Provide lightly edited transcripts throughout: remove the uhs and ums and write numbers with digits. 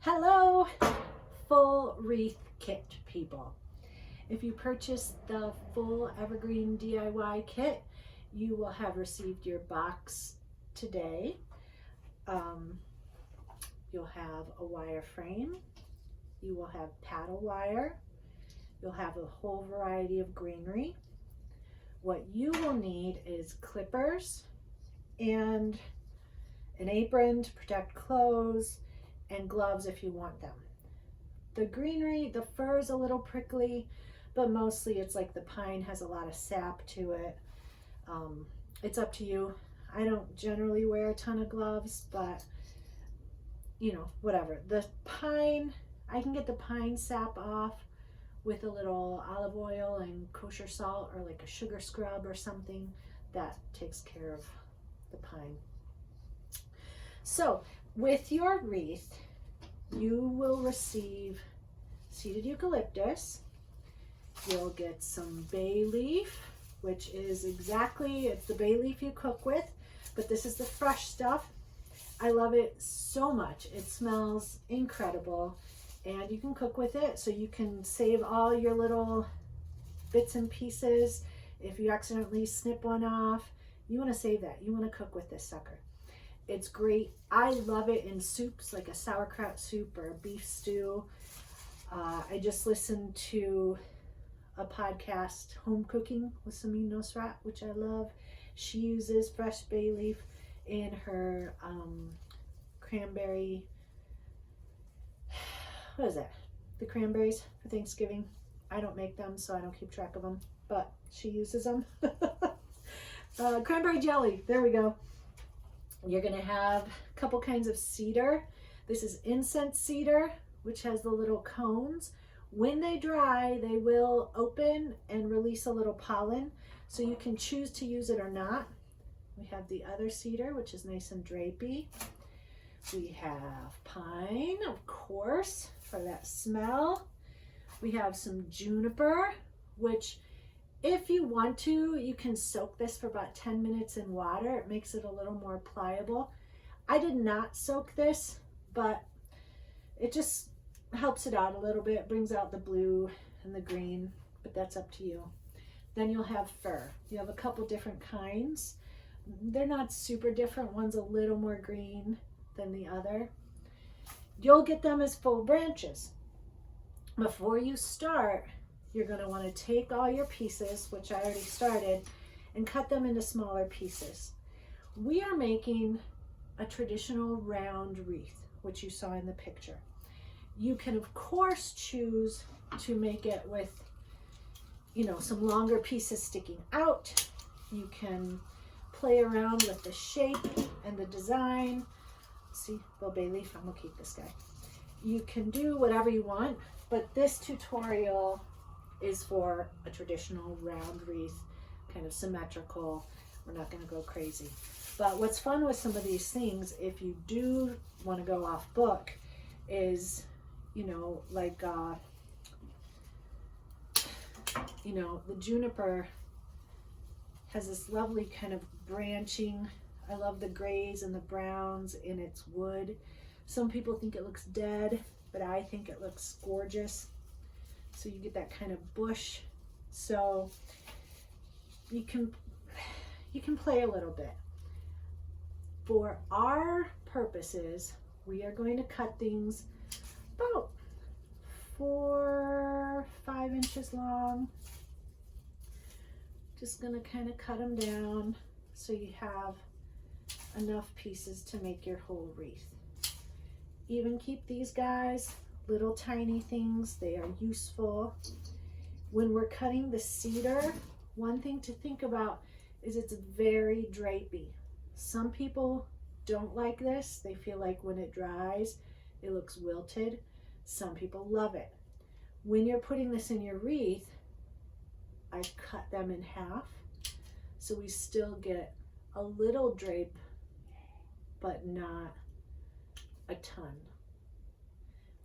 Hello, full wreath kit people. If you purchase the full evergreen DIY kit, you will have received your box today. You'll have a wire frame, you will have paddle wire, you'll have a whole variety of greenery. What you will need is clippers and an apron to protect clothes and gloves if you want them. The greenery, the fur is a little prickly, but mostly it's like the pine has a lot of sap to it. It's up to you. I don't generally wear a ton of gloves, but you know, whatever. The pine, I can get the pine sap off with a little olive oil and kosher salt or like a sugar scrub or something. That takes care of the pine. So with your wreath, you will receive seeded eucalyptus. You'll get some bay leaf, which is it's the bay leaf you cook with, but this is the fresh stuff. I love it so much. It smells incredible, and you can cook with it, so you can save all your little bits and pieces. If you accidentally snip one off, you want to save that. You want to cook with this sucker. It's great. I love it in soups, like a sauerkraut soup or a beef stew. I just listened to a podcast, Home Cooking with Samin Nosrat, which I love. She uses fresh bay leaf in her cranberry, what is that? The cranberries for Thanksgiving. I don't make them, so I don't keep track of them, but she uses them. Cranberry jelly, there we go. You're gonna have a couple kinds of cedar. This is incense cedar, which has the little cones. When they dry, they will open and release a little pollen, so you can choose to use it or not. We have the other cedar, which is nice and drapey. We have pine, of course, for that smell. We have some juniper, which if you want to, you can soak this for about 10 minutes in water. It makes it a little more pliable. I did not soak this, but it just helps it out a little bit, brings out the blue and the green, but that's up to you. Then you'll have fir. You have a couple different kinds. They're not super different. One's a little more green than the other. You'll get them as full branches. Before you start, you're going to want to take all your pieces, which I already started, and cut them into smaller pieces. We are making a traditional round wreath, which you saw in the picture. You can, of course, choose to make it with, you know, some longer pieces sticking out. You can play around with the shape and the design. See, little bay leaf, I'm gonna keep this guy. You can do whatever you want, but this tutorial is for a traditional round wreath, kind of symmetrical. We're not gonna go crazy. But what's fun with some of these things, if you do wanna go off book, is, you know, like, you know, the juniper has this lovely kind of branching. I love the grays and the browns in its wood. Some people think it looks dead, but I think it looks gorgeous. So you get that kind of bush. So you can play a little bit. For our purposes, we are going to cut things about 4 or 5 inches long. Just gonna kind of cut them down so you have enough pieces to make your whole wreath. Even keep these guys, little tiny things, they are useful. When we're cutting the cedar, one thing to think about is it's very drapey. Some people don't like this. They feel like when it dries, it looks wilted. Some people love it. When you're putting this in your wreath, I cut them in half, so we still get a little drape, but not a ton.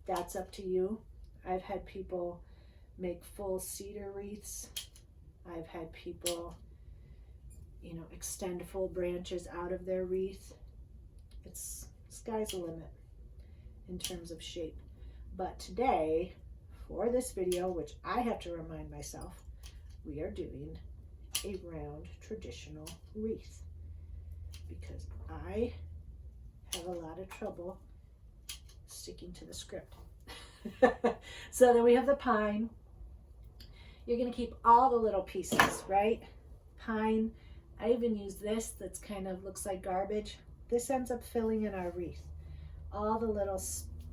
That's up to you. I've had people make full cedar wreaths. I've had people, you know, extend full branches out of their wreath. Sky's the limit. in terms of shape. But today, for this video, which I have to remind myself, we are doing a round traditional wreath because I have a lot of trouble sticking to the script. So then we have the pine. You're going to keep all the little pieces, right? Pine. I even use this that's kind of looks like garbage. This ends up filling in our wreath. All the little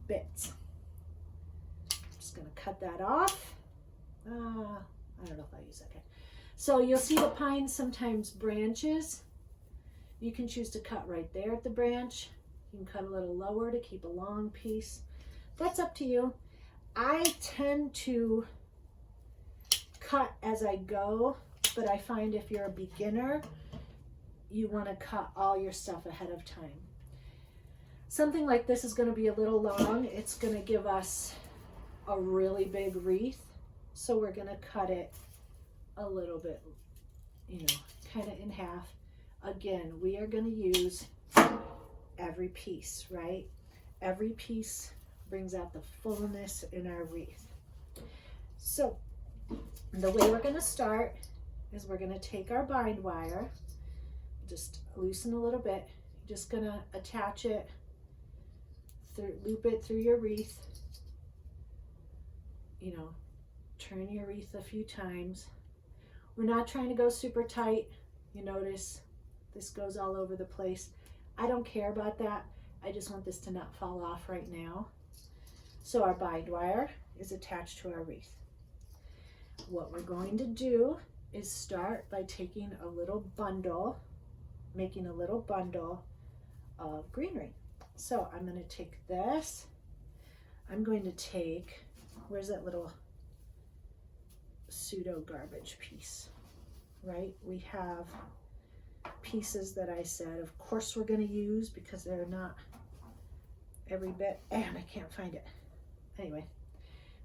bits. I'm just going to cut that off. I don't know if I'll use that. Okay. So you'll see the pine sometimes branches. You can choose to cut right there at the branch. You can cut a little lower to keep a long piece. That's up to you. I tend to cut as I go, but I find if you're a beginner, you want to cut all your stuff ahead of time. Something like this is going to be a little long. It's going to give us a really big wreath, so we're going to cut it a little bit, you know, kind of in half. Again, we are going to use every piece, right? Every piece brings out the fullness in our wreath. So the way we're going to start is we're going to take our bind wire, just loosen a little bit. You're just going to attach it, loop it through your wreath, you know, turn your wreath a few times. We're not trying to go super tight. You notice this goes all over the place. I don't care about that. I just want this to not fall off right now. So our bind wire is attached to our wreath. What we're going to do is start by taking a little bundle, making a little bundle of greenery. So I'm going to take this. I'm going to take, where's that little pseudo garbage piece, right? We have pieces that I said, of course we're going to use because they're not every bit, and I can't find it. Anyway,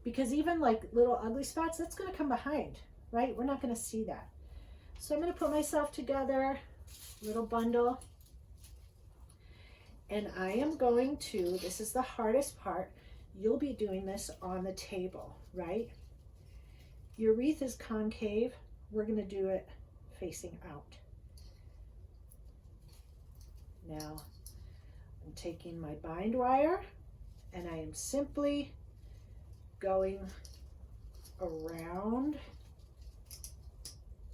because even like little ugly spots, that's going to come behind, right? We're not going to see that. So I'm going to put myself together, little bundle, and I am going to, this is the hardest part, you'll be doing this on the table, right? Your wreath is concave. We're going to do it facing out. Now, I'm taking my bind wire and I am simply going around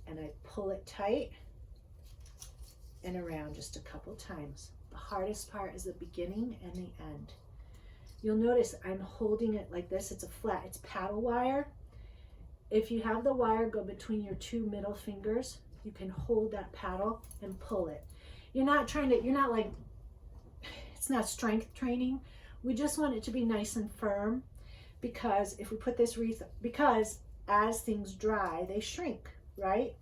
and I pull it tight and around just a couple times. The hardest part is the beginning and the end. You'll notice I'm holding it like this. It's a flat, it's paddle wire. If you have the wire go between your two middle fingers, you can hold that paddle and pull it. You're not like, it's not strength training. We just want it to be nice and firm because if we put this wreath, because as things dry, they shrink, right?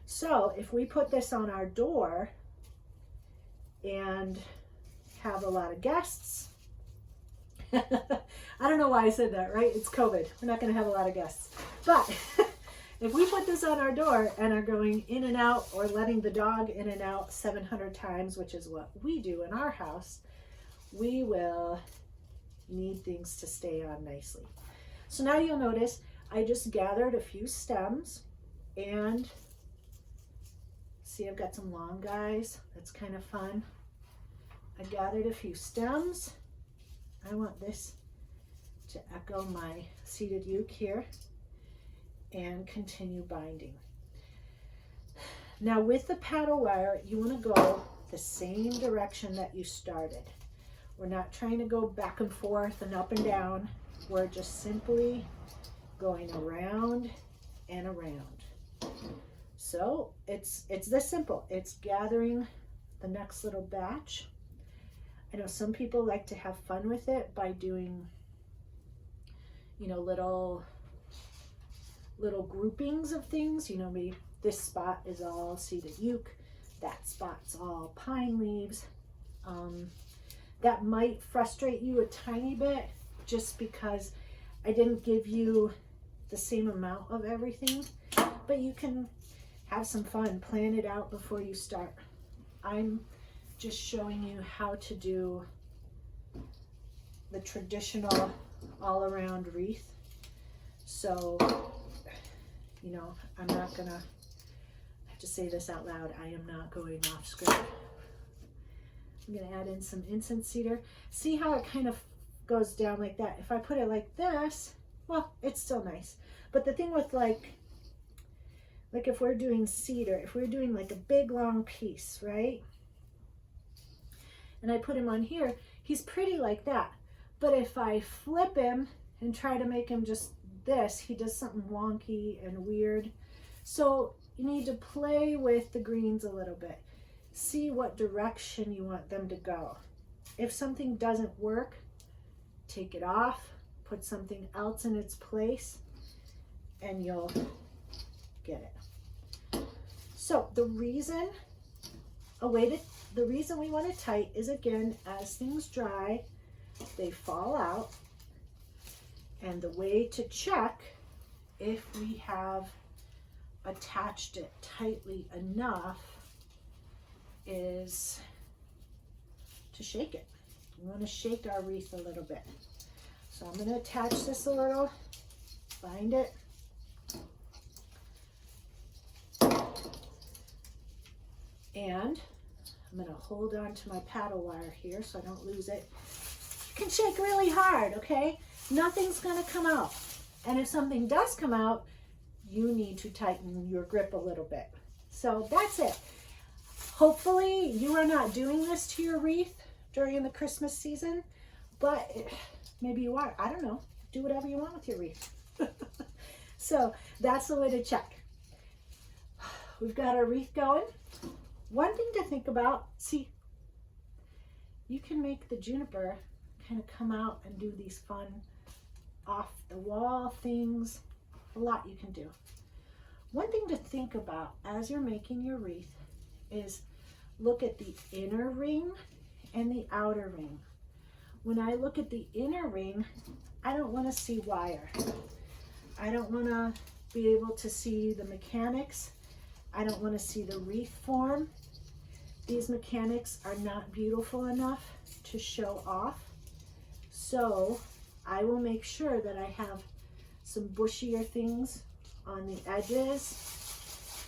So if we put this on our door and have a lot of guests, I don't know why I said that, right? It's COVID. We're not going to have a lot of guests. But if we put this on our door and are going in and out or letting the dog in and out 700 times, which is what we do in our house, we will need things to stay on nicely. So now you'll notice I just gathered a few stems and see I've got some long guys. That's kind of fun. I gathered a few stems. I want this to echo my seated uke here and continue binding. Now with the paddle wire, you want to go the same direction that you started. We're not trying to go back and forth and up and down. We're just simply going around and around. So it's this simple. It's gathering the next little batch. I know some people like to have fun with it by doing, you know, little groupings of things. You know, maybe this spot is all seeded uke, that spot's all pine leaves. That might frustrate you a tiny bit just because I didn't give you the same amount of everything, but you can have some fun, plan it out before you start. I'm just showing you how to do the traditional all around wreath. So, you know, I'm not gonna, I have to say this out loud, I am not going off script. I'm gonna add in some incense cedar. See how it kind of goes down like that? If I put it like this, well, it's still nice. But the thing with like if we're doing cedar, if we're doing like a big long piece, right? And I put him on here, he's pretty like that. But if I flip him and try to make him just this, he does something wonky and weird. So you need to play with the greens a little bit. See what direction you want them to go. If something doesn't work, take it off, put something else in its place, and you'll get it. So the reason we want it tight is, again, as things dry, they fall out. And the way to check if we have attached it tightly enough is to shake it. We want to shake our wreath a little bit. So I'm going to attach this a little, bind it. And I'm going to hold on to my paddle wire here so I don't lose it. You can shake really hard, okay? Nothing's going to come out. And if something does come out, you need to tighten your grip a little bit. So that's it. Hopefully you are not doing this to your wreath during the Christmas season, but maybe you are. I don't know. Do whatever you want with your wreath. So that's the way to check. We've got our wreath going. One thing to think about, see, you can make the juniper kind of come out and do these fun off the wall things. A lot you can do. One thing to think about as you're making your wreath is look at the inner ring and the outer ring. When I look at the inner ring, I don't want to see wire. I don't want to be able to see the mechanics. I don't want to see the wreath form. These mechanics are not beautiful enough to show off. So I will make sure that I have some bushier things on the edges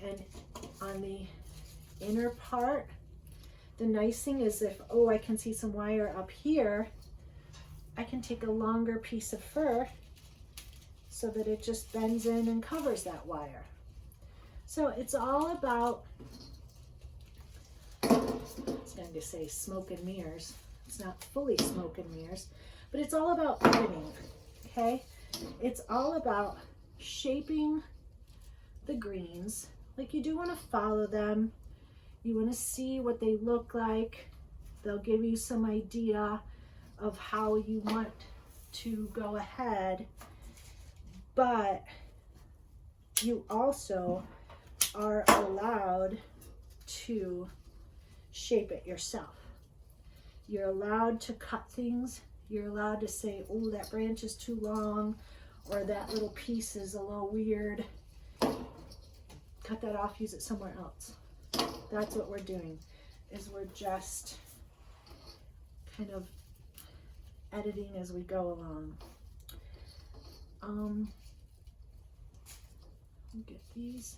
and on the inner part. The nice thing is if, oh, I can see some wire up here, I can take a longer piece of fur so that it just bends in and covers that wire. So it's all about, I was going to say smoke and mirrors. It's not fully smoke and mirrors, but it's all about editing, okay? It's all about shaping the greens. Like, you do want to follow them. You want to see what they look like. They'll give you some idea of how you want to go ahead, but you also are allowed to shape it yourself. You're allowed to cut things. You're allowed to say, oh, that branch is too long, or that little piece is a little weird. Cut that off, use it somewhere else. That's what we're doing, is we're just kind of editing as we go along. Get these.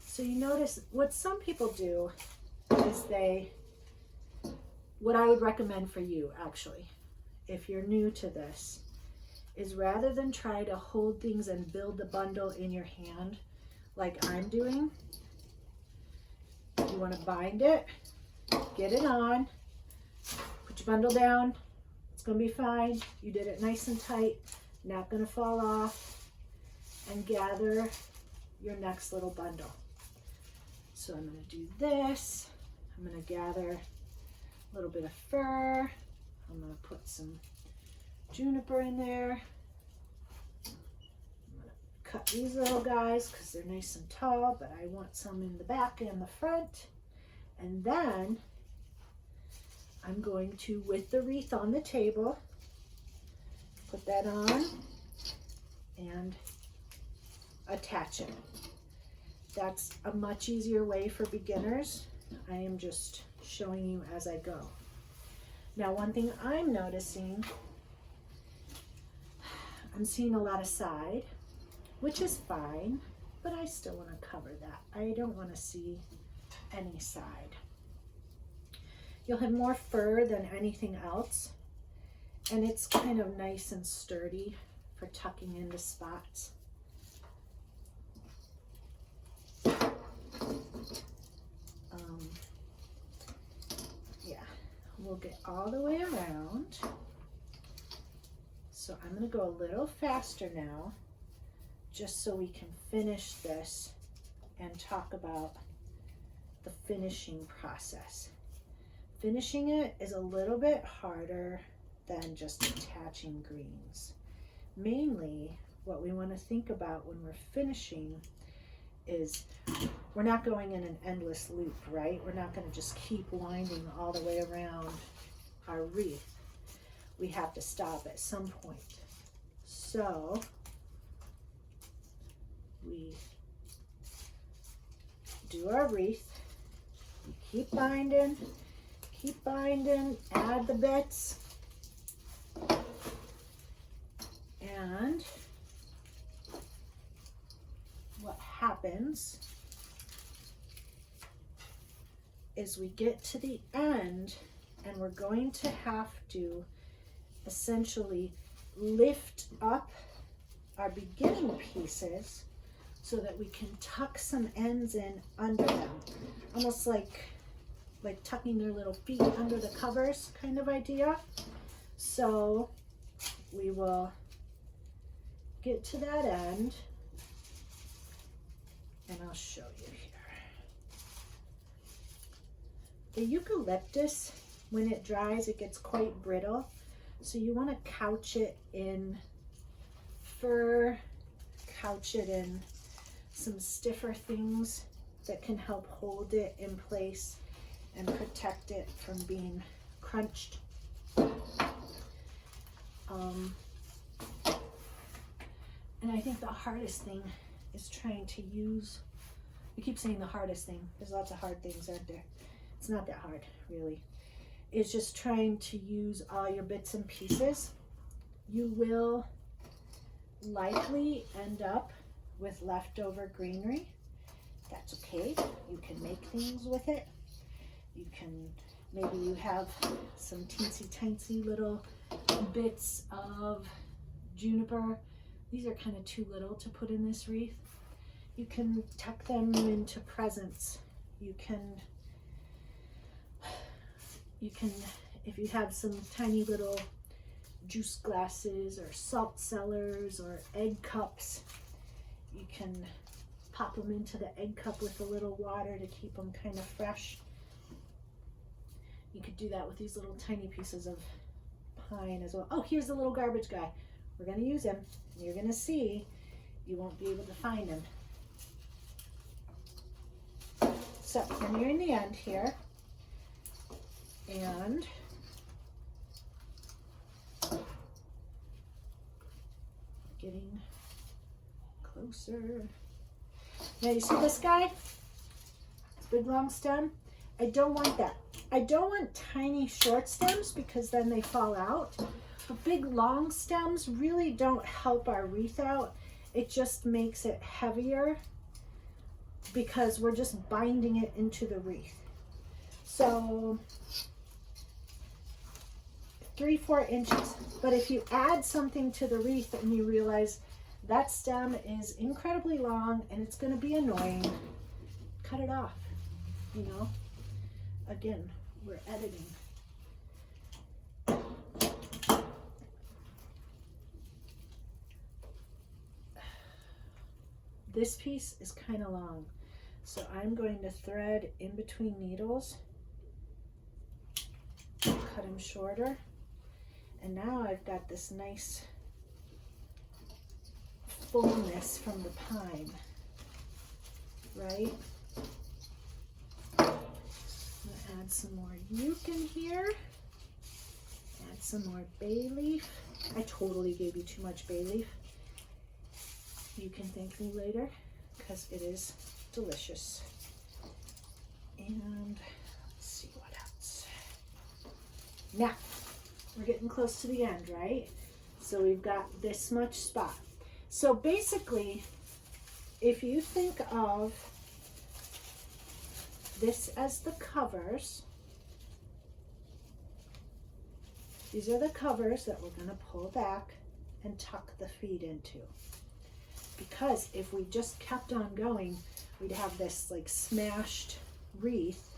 So you notice what some people do is what I would recommend for you, actually, if you're new to this, is rather than try to hold things and build the bundle in your hand like I'm doing, you want to bind it, get it on, put your bundle down, it's going to be fine. You did it nice and tight, not going to fall off, and gather your next little bundle. So I'm going to do this. I'm going to gather a little bit of fur. I'm going to put some juniper in there. I'm going to cut these little guys because they're nice and tall, but I want some in the back and the front. And then I'm going to, with the wreath on the table, put that on and attach it. That's a much easier way for beginners. I am just showing you as I go. Now, one thing I'm noticing, I'm seeing a lot of side, which is fine, but I still want to cover that. I don't want to see any side. You'll have more fur than anything else, and it's kind of nice and sturdy for tucking into spots. Yeah, we'll get all the way around. So I'm going to go a little faster now, just so we can finish this and talk about the finishing process. Finishing it is a little bit harder than just attaching greens. Mainly, what we want to think about when we're finishing is we're not going in an endless loop, right? We're not going to just keep winding all the way around our wreath. We have to stop at some point. So we do our wreath, we keep binding, add the bits, and what happens is we get to the end and we're going to have to essentially lift up our beginning pieces so that we can tuck some ends in under them, almost like tucking their little feet under the covers kind of idea. So we will get to that end, and I'll show you here. The eucalyptus, when it dries, it gets quite brittle. So you want to couch it in fur, couch it in some stiffer things that can help hold it in place and protect it from being crunched. And I think the hardest thing is trying to use, we keep saying the hardest thing, there's lots of hard things, aren't there? It's not that hard, really. It's just trying to use all your bits and pieces. You will likely end up with leftover greenery. That's okay. You can make things with it. You can, maybe you have some teensy tiny little bits of juniper. These are kind of too little to put in this wreath. You can tuck them into presents. You can, if you have some tiny little juice glasses or salt cellars or egg cups, you can pop them into the egg cup with a little water to keep them kind of fresh. You could do that with these little tiny pieces of pine as well. Oh, here's the little garbage guy. We're going to use him. You're going to see you won't be able to find him. So we're nearing the end here, and getting closer. Now you see this guy? This big long stem? I don't want that. I don't want tiny short stems because then they fall out. But big long stems really don't help our wreath out. It just makes it heavier because we're just binding it into the wreath. So 3-4 inches. But if you add something to the wreath and you realize that stem is incredibly long and it's going to be annoying, cut it off, you know. Again, we're editing. This piece is kind of long, so I'm going to thread in between needles, cut them shorter, and now I've got this nice fullness from the pine, right? I'm gonna add some more yuke in here, add some more bay leaf. I totally gave you too much bay leaf. You can thank me later because it is delicious. And let's see what else. Now, we're getting close to the end, right? So we've got this much spot. So basically, if you think of this as the covers, these are the covers that we're going to pull back and tuck the feet into. Because if we just kept on going, we'd have this like smashed wreath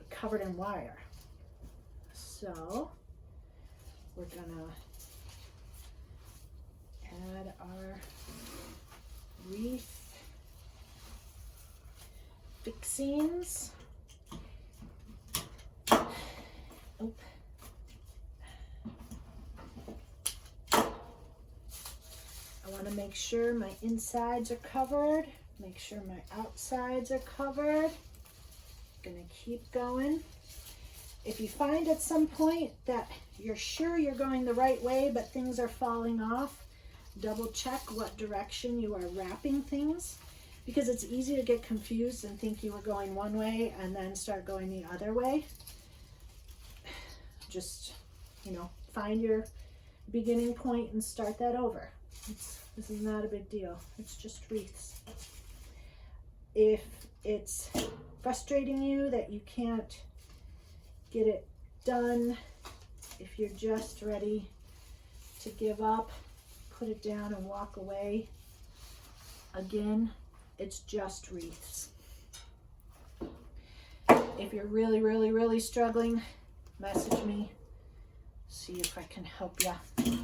covered in wire. So we're gonna add our wreath fixings. Oh. I want to make sure my insides are covered, make sure my outsides are covered. Gonna keep going. If you find at some point that you're sure you're going the right way but things are falling off, double check what direction you are wrapping things, because it's easy to get confused and think you were going one way and then start going the other way. Just, you know, find your beginning point and start that over. This is not a big deal. It's just wreaths. If it's frustrating you that you can't get it done, if you're just ready to give up, put it down and walk away, again, it's just wreaths. If you're really, really, really struggling, message me, see if I can help you.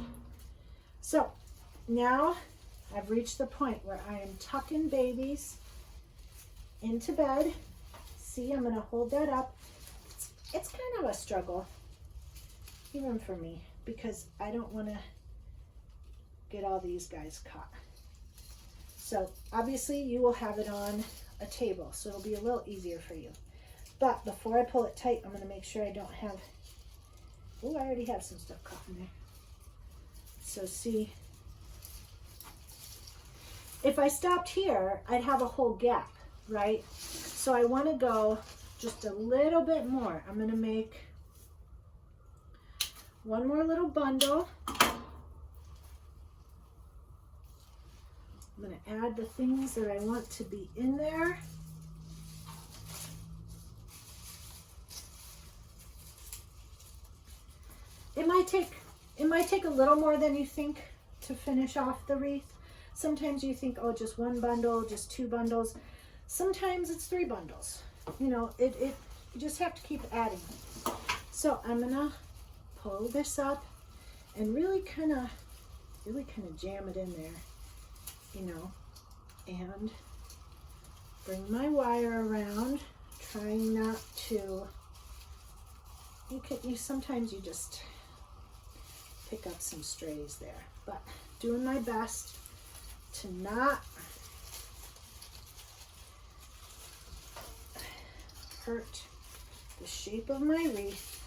So now I've reached the point where I am tucking babies into bed. See, I'm going to hold that up. It's kind of a struggle, even for me, because I don't want to get all these guys caught. So obviously you will have it on a table, so it'll be a little easier for you. But before I pull it tight, I'm going to make sure I don't have, oh, I already have some stuff caught in there. So see, if I stopped here, I'd have a whole gap, right? So I want to go just a little bit more. I'm going to make one more little bundle. I'm going to add the things that I want to be in there. It might take a little more than you think to finish off the wreath. Sometimes you think, oh, just one bundle, just two bundles. Sometimes it's 3 bundles. You know, you just have to keep adding. So I'm gonna pull this up and really kind of jam it in there, you know, and bring my wire around, trying not to. Sometimes you just pick up some strays there, but doing my best to not hurt the shape of my wreath.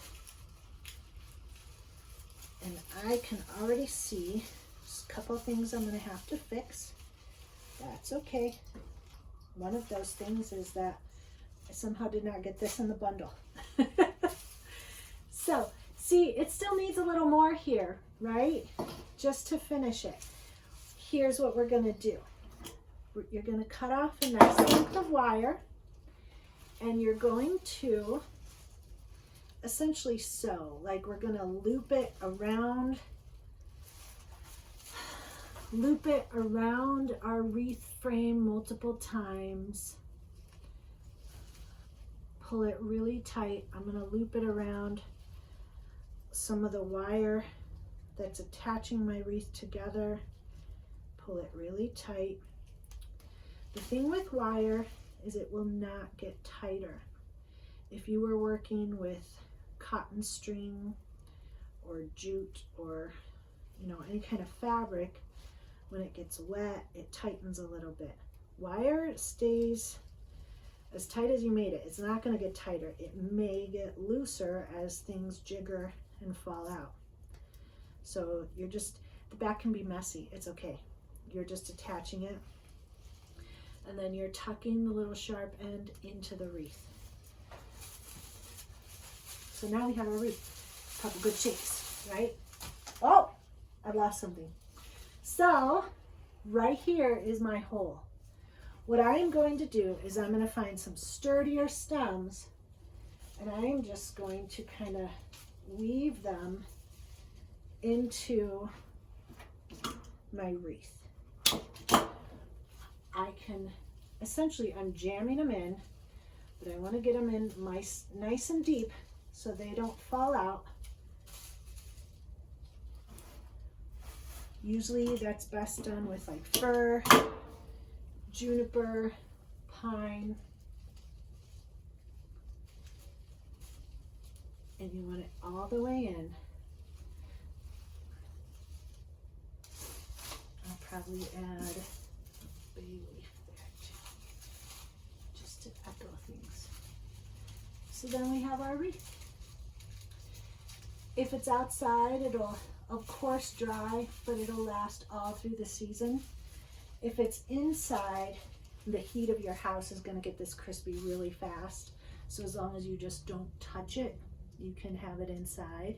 And I can already see a couple things I'm going to have to fix. That's okay. One of those things is that I somehow did not get this in the bundle. So, see, it still needs a little more here, right? Just to finish it. Here's what we're going to do. You're going to cut off a nice length of wire, and you're going to essentially sew. Like, we're going to loop it around our wreath frame multiple times. Pull it really tight. I'm going to loop it around some of the wire that's attaching my wreath together. Pull it really tight. The thing with wire is it will not get tighter. If you were working with cotton string or jute or, you know, any kind of fabric, when it gets wet, it tightens a little bit. Wire stays as tight as you made it. It's not going to get tighter. It may get looser as things jigger and fall out. So you're just, the back can be messy. It's okay. You're just attaching it, and then you're tucking the little sharp end into the wreath. So now we have our wreath. Couple good shakes, right? Oh, I lost something. So right here is my hole. What I am going to do is I'm going to find some sturdier stems, and I am just going to kind of weave them into my wreath. I can, essentially, I'm jamming them in, but I want to get them in nice and deep so they don't fall out. Usually that's best done with like fir, juniper, pine, and you want it all the way in. I'll probably add a bay leaf there too, just to echo things. So then we have our wreath. If it's outside, it'll of course dry, but it'll last all through the season. If it's inside, the heat of your house is going to get this crispy really fast. So as long as you just don't touch it, you can have it inside.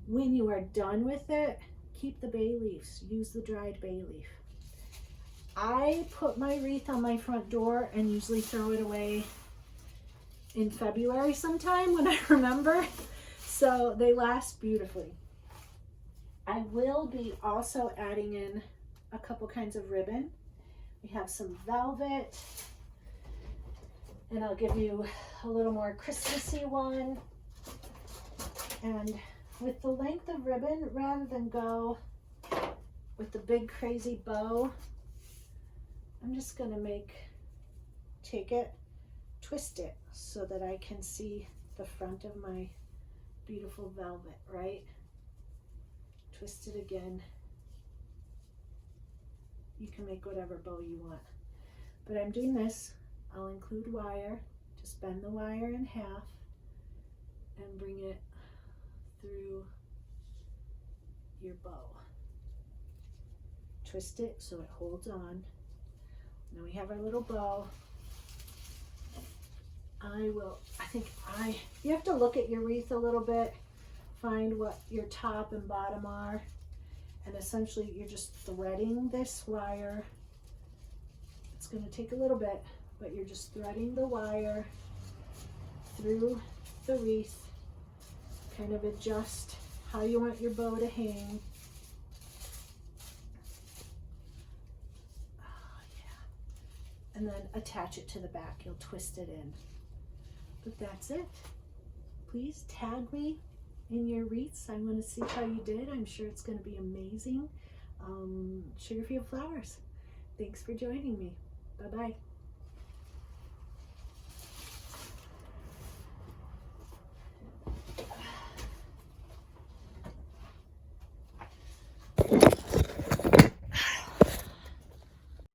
When you are done with it, keep the bay leaves. Use the dried bay leaf. I put my wreath on my front door and usually throw it away in February sometime when I remember. So they last beautifully. I will be also adding in a couple kinds of ribbon. We have some velvet, and I'll give you a little more Christmassy one. And with the length of ribbon, rather than go with the big crazy bow, I'm just gonna take it, twist it so that I can see the front of my beautiful velvet, right? Twist it again. You can make whatever bow you want. But I'm doing this. I'll include wire. Just bend the wire in half and bring it through your bow. Twist it so it holds on. Now we have our little bow. You have to look at your wreath a little bit, find what your top and bottom are, and essentially you're just threading this wire. It's going to take a little bit, but you're just threading the wire through the wreath. Kind of adjust how you want your bow to hang. Oh, yeah. And then attach it to the back. You'll twist it in. But that's it. Please tag me in your wreaths. I want to see how you did. I'm sure it's going to be amazing. Sugarfield Flowers. Thanks for joining me. Bye-bye.